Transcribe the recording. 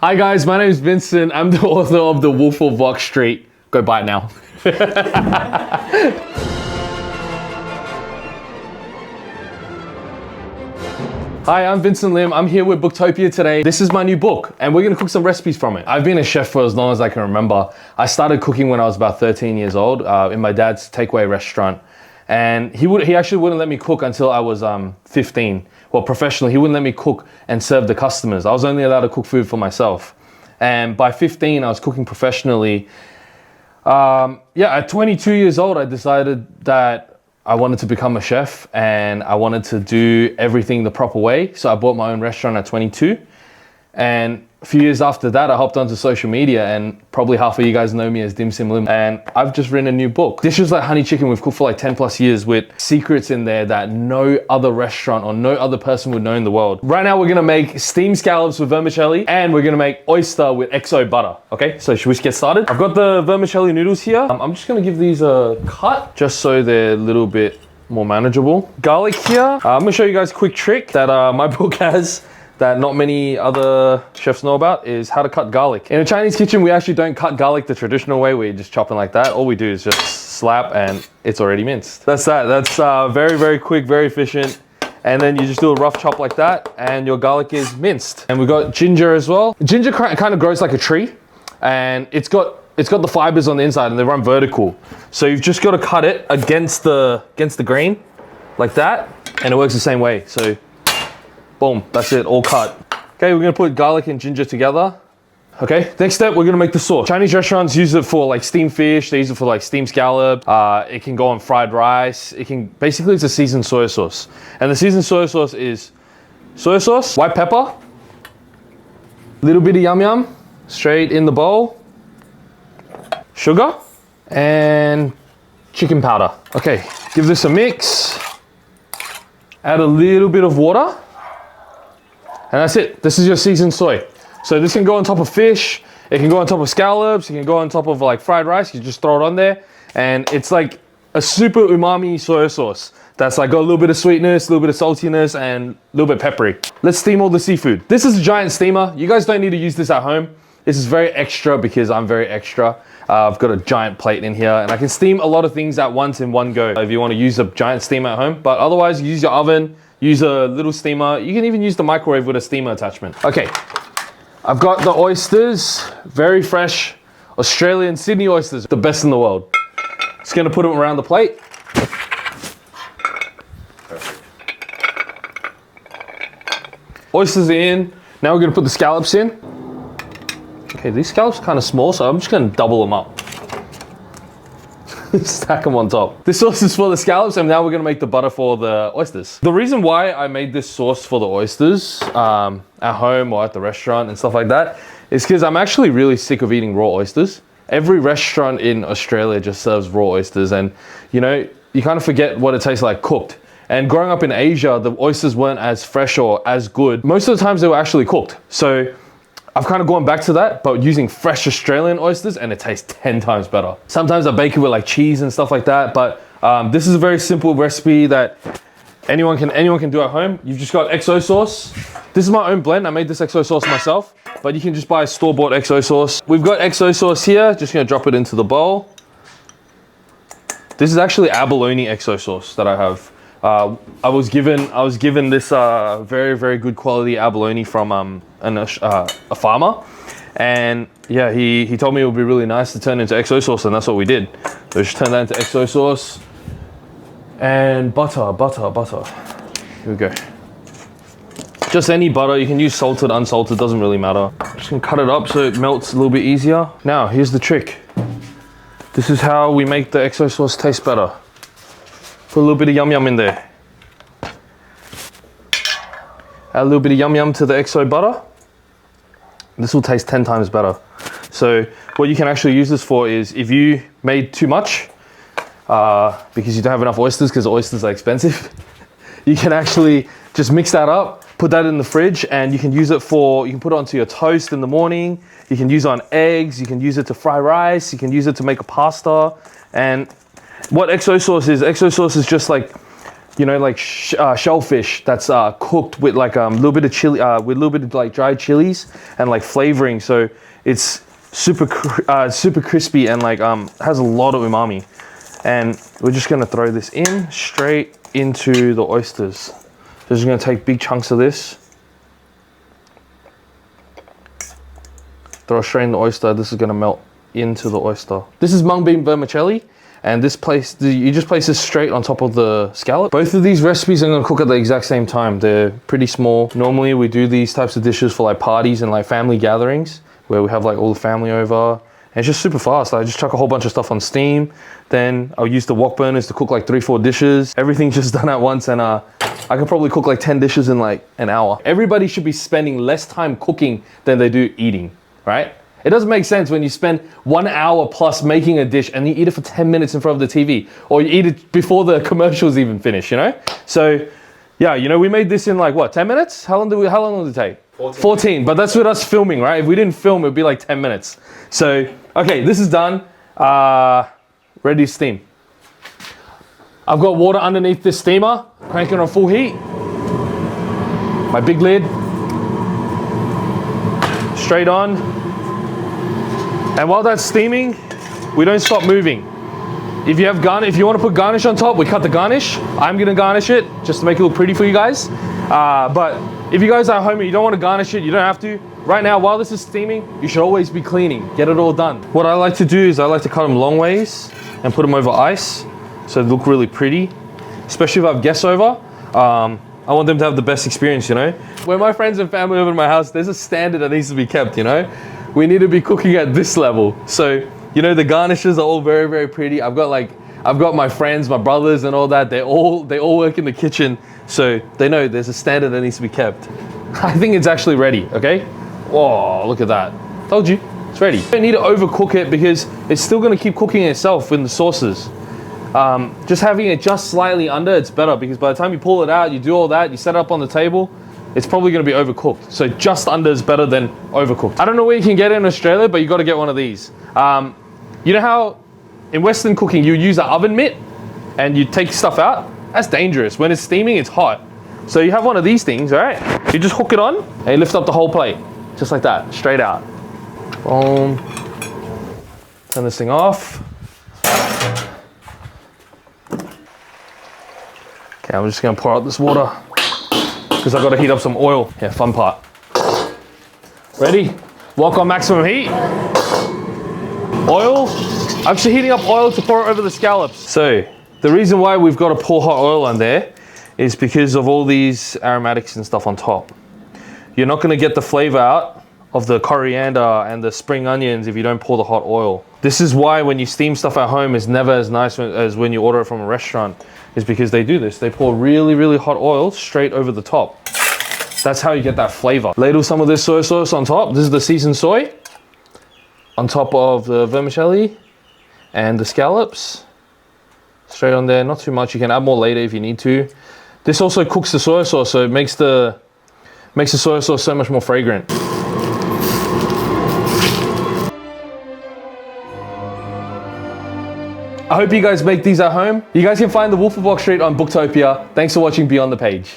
Hi guys, my name is Vincent. I'm the author of The Wolf of Wall Street. Go buy it now. Hi, I'm DimSimLim. I'm here with Booktopia today. This is my new book and we're gonna cook some recipes from it. I've been a chef for as long as I can remember. I started cooking when I was about 13 years old in my dad's takeaway restaurant. And he actually wouldn't let me cook until I was 15. Well, professionally, he wouldn't let me cook and serve the customers. I was only allowed to cook food for myself. And by 15, I was cooking professionally. At 22 years old, I decided that I wanted to become a chef and I wanted to do everything the proper way. So I bought my own restaurant at 22. And a few years after that, I hopped onto social media and probably half of you guys know me as DimSimLim. And I've just written a new book. Dishes like honey chicken we've cooked for like 10 plus years with secrets in there that no other restaurant or no other person would know in the world. Right now, we're gonna make steamed scallops with vermicelli and we're gonna make oyster with XO butter. Okay, so should we get started? I've got the vermicelli noodles here. I'm just gonna give these a cut just so they're a little bit more manageable. Garlic here. I'm gonna show you guys a quick trick that my book has that not many other chefs know about is how to cut garlic. In a Chinese kitchen, we actually don't cut garlic the traditional way where you just chop it like that. All we do is just slap and it's already minced. That's that. That's very, very quick, very efficient. And then you just do a rough chop like that and your garlic is minced. And we've got ginger as well. Ginger kind of grows like a tree and it's got the fibers on the inside and they run vertical. So you've just got to cut it against the grain like that and it works the same way. So boom, that's it, all cut. Okay, we're gonna put garlic and ginger together. Okay, next step, we're gonna make the sauce. Chinese restaurants use it for like steamed fish, they use it for like steamed scallop. It can go on fried rice. Basically it's a seasoned soy sauce. And the seasoned soy sauce is soy sauce, white pepper, little bit of yum yum, straight in the bowl, sugar, and chicken powder. Okay, give this a mix. Add a little bit of water. And that's it. This is your seasoned soy. So this can go on top of fish. It can go on top of scallops. It can go on top of like fried rice. You just throw it on there. And it's like a super umami soy sauce. That's like got a little bit of sweetness, a little bit of saltiness, and a little bit peppery. Let's steam all the seafood. This is a giant steamer. You guys don't need to use this at home. This is very extra because I'm very extra. I've got a giant plate in here and I can steam a lot of things at once in one go if you want to use a giant steamer at home. But otherwise, use your oven. Use a little steamer. You can even use the microwave with a steamer attachment. Okay, I've got the oysters, very fresh, Australian Sydney oysters, the best in the world. Just gonna put them around the plate. Perfect. Oysters are in. Now we're gonna put the scallops in. Okay, these scallops are kind of small, so I'm just gonna double them up. Stack them on top. This sauce is for the scallops and now we're gonna make the butter for the oysters. The reason why I made this sauce for the oysters at home or at the restaurant and stuff like that is because I'm actually really sick of eating raw oysters. Every restaurant in Australia just serves raw oysters and you know, you kind of forget what it tastes like cooked. And growing up in Asia, the oysters weren't as fresh or as good. Most of the times they were actually cooked. So I've kind of gone back to that, but using fresh Australian oysters and it tastes 10 times better. Sometimes I bake it with like cheese and stuff like that, but this is a very simple recipe that anyone can do at home. You've just got XO sauce. This is my own blend. I made this XO sauce myself, but you can just buy a store-bought XO sauce. We've got XO sauce here. Just gonna drop it into the bowl. This is actually abalone XO sauce that I have. I was given this very, very good quality abalone from a farmer, and yeah, he told me it would be really nice to turn into XO sauce, and that's what we did. So just turn that into XO sauce and butter. Here we go. Just any butter. You can use salted, unsalted, doesn't really matter. Just gonna cut it up so it melts a little bit easier. Now here's the trick. This is how we make the XO sauce taste better. Put a little bit of yum yum in there. Add a little bit of yum yum to the XO butter. This will taste 10 times better. So what you can actually use this for is if you made too much, because you don't have enough oysters because oysters are expensive, you can actually just mix that up, put that in the fridge, and you can use it you can put it onto your toast in the morning, you can use it on eggs, you can use it to fry rice, you can use it to make a pasta. And what XO sauce is just like you know, like shellfish that's cooked with like a little bit of chili, with a little bit of like dried chilies and like flavoring. So it's super crispy and like has a lot of umami. And we're just gonna throw this in straight into the oysters. So just gonna take big chunks of this. Throw straight in the oyster. This is gonna melt into the oyster. This is mung bean vermicelli. And this place, you just place this straight on top of the scallop. Both of these recipes I'm gonna cook at the exact same time. They're pretty small. Normally we do these types of dishes for like parties and like family gatherings where we have like all the family over. And it's just super fast. I just chuck a whole bunch of stuff on steam. Then I'll use the wok burners to cook like 3-4 dishes. Everything's just done at once, and I can probably cook like 10 dishes in like an hour. Everybody should be spending less time cooking than they do eating, right? It doesn't make sense when you spend 1 hour plus making a dish and you eat it for 10 minutes in front of the TV, or you eat it before the commercials even finish, you know? So yeah, you know, we made this in like what, 10 minutes? How long did it take? 14, but that's with us filming, right? If we didn't film, it'd be like 10 minutes. So, okay, this is done. Ready to steam. I've got water underneath this steamer, crank it on full heat. My big lid, straight on. And while that's steaming, we don't stop moving. If you want to put garnish on top, we cut the garnish. I'm gonna garnish it just to make it look pretty for you guys. But if you guys are at home and you don't want to garnish it, you don't have to. Right now, while this is steaming, you should always be cleaning. Get it all done. What I like to do is I like to cut them long ways and put them over ice so they look really pretty. Especially if I have guests over. I want them to have the best experience, you know? When my friends and family over to my house, there's a standard that needs to be kept, you know? We need to be cooking at this level. So, you know, the garnishes are all very, very pretty. I've got my friends, my brothers and all that. They all work in the kitchen. So they know there's a standard that needs to be kept. I think it's actually ready, okay? Whoa, look at that. Told you, it's ready. You don't need to overcook it because it's still gonna keep cooking itself in the sauces. Just having it just slightly under, it's better because by the time you pull it out, you do all that, you set it up on the table, it's probably gonna be overcooked. So just under is better than overcooked. I don't know where you can get it in Australia, but you gotta get one of these. You know how in Western cooking, you use an oven mitt and you take stuff out? That's dangerous. When it's steaming, it's hot. So you have one of these things, all right? You just hook it on and you lift up the whole plate. Just like that, straight out. Boom. Turn this thing off. Okay, I'm just gonna pour out this water because I've got to heat up some oil. Yeah, fun part. Ready? Wok on maximum heat. Oil. I'm actually heating up oil to pour it over the scallops. So the reason why we've got to pour hot oil on there is because of all these aromatics and stuff on top. You're not going to get the flavor out of the coriander and the spring onions if you don't pour the hot oil. This is why when you steam stuff at home, it's never as nice as when you order it from a restaurant, is because they do this. They pour really, really hot oil straight over the top. That's how you get that flavor. Ladle some of this soy sauce on top. This is the seasoned soy. On top of the vermicelli and the scallops. Straight on there, not too much. You can add more later if you need to. This also cooks the soy sauce, so it makes the soy sauce so much more fragrant. I hope you guys make these at home. You guys can find the Wolf of Wall Street on Booktopia. Thanks for watching Beyond the Page.